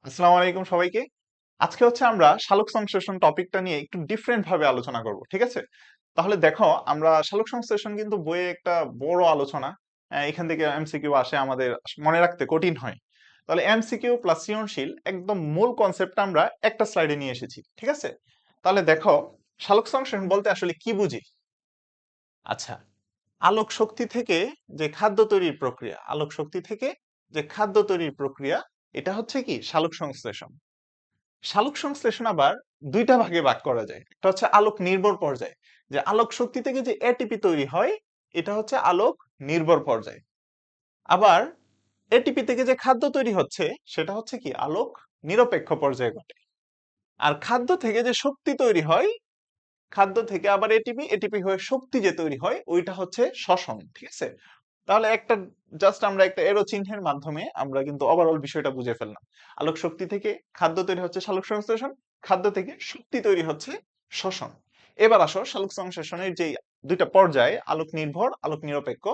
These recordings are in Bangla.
আসসালামু আলাইকুম সবাইকে। আজকে হচ্ছে আমরা সালোক সংশ্লেষণ টপিকটা নিয়ে একটু ডিফারেন্ট ভাবে আলোচনা করব, ঠিক আছে? তাহলে দেখো, আমরা সালোক সংশ্লেষণ কিন্তু বইয়ে একটা বড় আলোচনা। এখান থেকে এমসিকিউ আসে, আমাদের মনে রাখতে কঠিন হয়। তাহলে এমসিকিউ প্লাস সৃজনশীল একদম মূল কনসেপ্টটা আমরা একটা স্লাইডে নিয়ে এসেছি, ঠিক আছে? তাহলে দেখো, সালোক সংশ্লেষণ বলতে আসলে কি বুঝি। আচ্ছা, আলোক শক্তি থেকে যে খাদ্য তৈরির প্রক্রিয়া, আলোক শক্তি থেকে যে খাদ্য তৈরির প্রক্রিয়া, এটা হচ্ছে কি সালোক সংশ্লেষণ। সালোক সংশ্লেষণ আবার দুইটা ভাগে ভাগ করা যায়। একটা হচ্ছে আলোক নির্ভর পর্যায়, যে আলোক শক্তি থেকে যে এটিপি তৈরি হয়, এটা হচ্ছে আলোক নির্ভর পর্যায়। আবার এটিপি থেকে যে খাদ্য তৈরি হচ্ছে, সেটা হচ্ছে কি আলোক নিরপেক্ষ পর্যায়ে ঘটে। আর খাদ্য থেকে যে শক্তি তৈরি হয়, খাদ্য থেকে আবার এটিপি, এটিপি হয়ে শক্তি যে তৈরি হয়, ওইটা হচ্ছে শ্বসন, ঠিক আছে? তাহলে একটা জাস্ট আমরা একটা এরো চিহ্নের মাধ্যমে আমরা কিন্তু ওভারঅল বিষয়টা বুঝে ফেললাম। আলোক শক্তি থেকে খাদ্য তৈরি হচ্ছে সালোক সংশ্লেষণ, খাদ্য থেকে শক্তি তৈরি হচ্ছে শ্বসন। এবার আসো, সালোক সংশ্লেষণের যে দুইটা পর্যায়, আলোক নির্ভর, আলোক নিরপেক্ষ,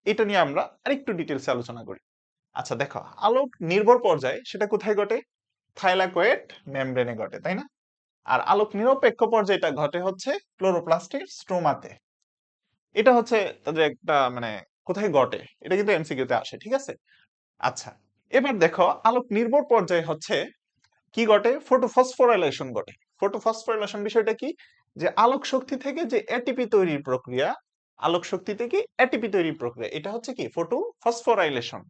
এটা নিয়ে আমরা আরেকটু ডিটেলসে আলোচনা করি। আচ্ছা দেখো, আলোক নির্ভর পর্যায় সেটা কোথায় ঘটে? থাইলাকয়েড মেমব্রেনে ঘটে, তাই না? আর আলোক নিরপেক্ষ পর্যায়টা ঘটে হচ্ছে ক্লোরোপ্লাস্টের স্ট্রোমাতে। এটা হচ্ছে তাদের একটা মানে কোথায় ঘটে, এটা কিন্তু এমসিকিউ তে আসে, ঠিক আছে? আচ্ছা, এবার দেখো, আলোক নির্ভর পর্যায়ে হচ্ছে কি ঘটে? ফটোফসফোরাইলেশন ঘটে। ফটোফসফোরাইলেশন বিষয়টা কি? যে আলোক শক্তি থেকে যে এটিপি তৈরির প্রক্রিয়া, আলোক শক্তি থেকে এটিপি তৈরির প্রক্রিয়া, এটা হচ্ছে কি ফটোফসফোরাইলেশন।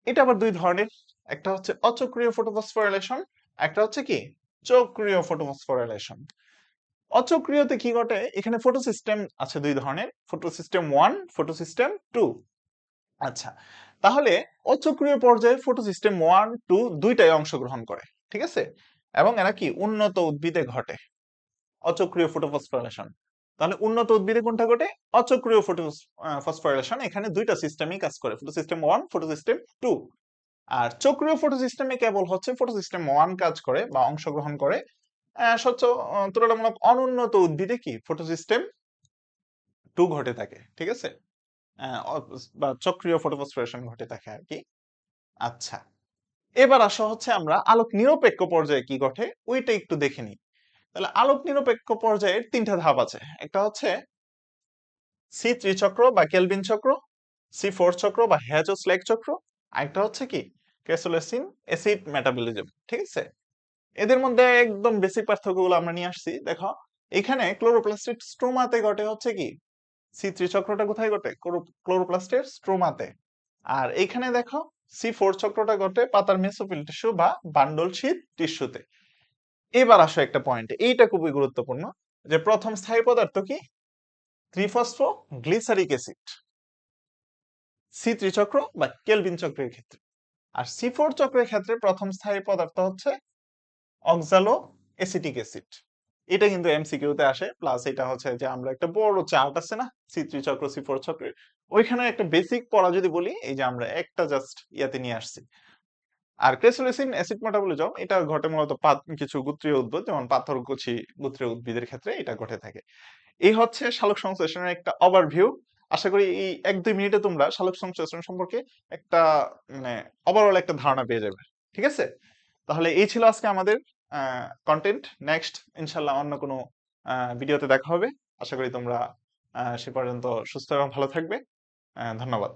এটা আবার দুই ধরনের। একটা হচ্ছে অচক্রিয় ফটোফসফোরাইলেশন, একটা হচ্ছে কি চক্রীয় ফটোফসফোরাইলেশন। অচক্রিয়তে কি ঘটে? এখানে ফটোসিস্টেম আছে দুই ধরনের, ফটোসিস্টেম 1, ফটোসিস্টেম 2। আচ্ছা, তাহলে অচক্রিয় পর্যায়ে ফটোসিস্টেম 1, 2 দুইটাই অংশগ্রহণ করে, ঠিক আছে? এবং এরা কি উন্নত উদ্ভিদে ঘটে অচক্রিয় ফটোফসফোরাইলেশন। তাহলে উন্নত উদ্ভিদে কোনটা ঘটে? অচক্রিয় ফটোফসফোরাইলেশন। এখানে দুইটা সিস্টেমই কাজ করে, ফটোসিস্টেম 1, ফটোসিস্টেম 2। আর চক্রীয় ফটোসিস্টেমে কেবল হচ্ছে ফটোসিস্টেম 1 কাজ করে বা অংশগ্রহণ করে। স্বচ্ছ তুলনামূলক অনুন্নত উদ্ভিদে কি ফটোসিস্টেম 2 ঘটে থাকে, ঠিক আছে? বা চক্রীয় ফটোফসফোরেশন ঘটে থাকে আর কি। আচ্ছা, এবার আসা হচ্ছে আমরা আলোক নিরপেক্ষ পর্যায়ে কি ঘটে ওইটা একটু দেখে নিই। তাহলে আলোক নিরপেক্ষ পর্যায়ের তিনটা ধাপ আছে। একটা হচ্ছে সি3 চক্র বা কেলভিন চক্র, সি4 চক্র বা হ্যাজো-স্ল্যাক চক্র, আরেকটা হচ্ছে কি ক্রেসোলেসিন অ্যাসিড মেটাবলিজম, ঠিক আছে? এদের মধ্যে একদম বেসিক পার্থক্যগুলো আমরা নিয়ে আসছি। দেখো, এখানে ক্লোরোপ্লাস্টের স্ট্রোমাতে ঘটে হচ্ছে কি সি3 চক্রটা কোথায় ঘটে? ক্লোরোপ্লাস্টের স্ট্রোমাতে। আর এইখানে দেখো, সি4 চক্রটা ঘটে পাতার মেসোফিল টিস্যু বা বান্ডল শীট টিস্যুতে। এবার আসো একটা পয়েন্টে, এইটা খুবই গুরুত্বপূর্ণ, যে প্রথম স্থায়ী পদার্থ কি ত্রিফসফো গ্লিসারিক অ্যাসিড সি3 চক্র বা কেলভিন চক্রের ক্ষেত্রে। আর সি4 চক্রের ক্ষেত্রে প্রথম স্থায়ী পদার্থ হচ্ছে অক্সালো অ্যাসিটিক অ্যাসিড। এটা কিন্তু এমসিকিউ তে আসে, প্লাস এটা হচ্ছে যে আমরা একটা বড় চার্ট আছে না সি3 চক্র সি4 চক্রের, ওইখানে একটা বেসিক পড়া যদি বলি, এই যে আমরা একটা জাস্ট ইয়াতে নিয়ে আসছি। আর ক্রেসোলিসিন অ্যাসিড মেটাবলিজম এটা ঘটে মূলত কিছু গোত্রীয় উদ্ভিদ, যেমন পাথরকুচি গোত্রীয় উদ্ভিদের ক্ষেত্রে এটা ঘটে থাকে। এই হচ্ছে সালোক সংশ্লেষণের একটা ওভারভিউ। আশা করি এই 1-2 মিনিটে তোমরা সালোক সংশ্লেষণ সম্পর্কে একটা মানে ওভারঅল একটা ধারণা পেয়ে যাবে, ঠিক আছে? তাহলে এই ছিল আজকে আমাদের কন্টেন্ট। নেক্সট ইনশাল্লাহ অন্য কোনো ভিডিওতে দেখা হবে। আশা করি তোমরা সে পর্যন্ত সুস্থ এবং ভালো থাকবে। ধন্যবাদ।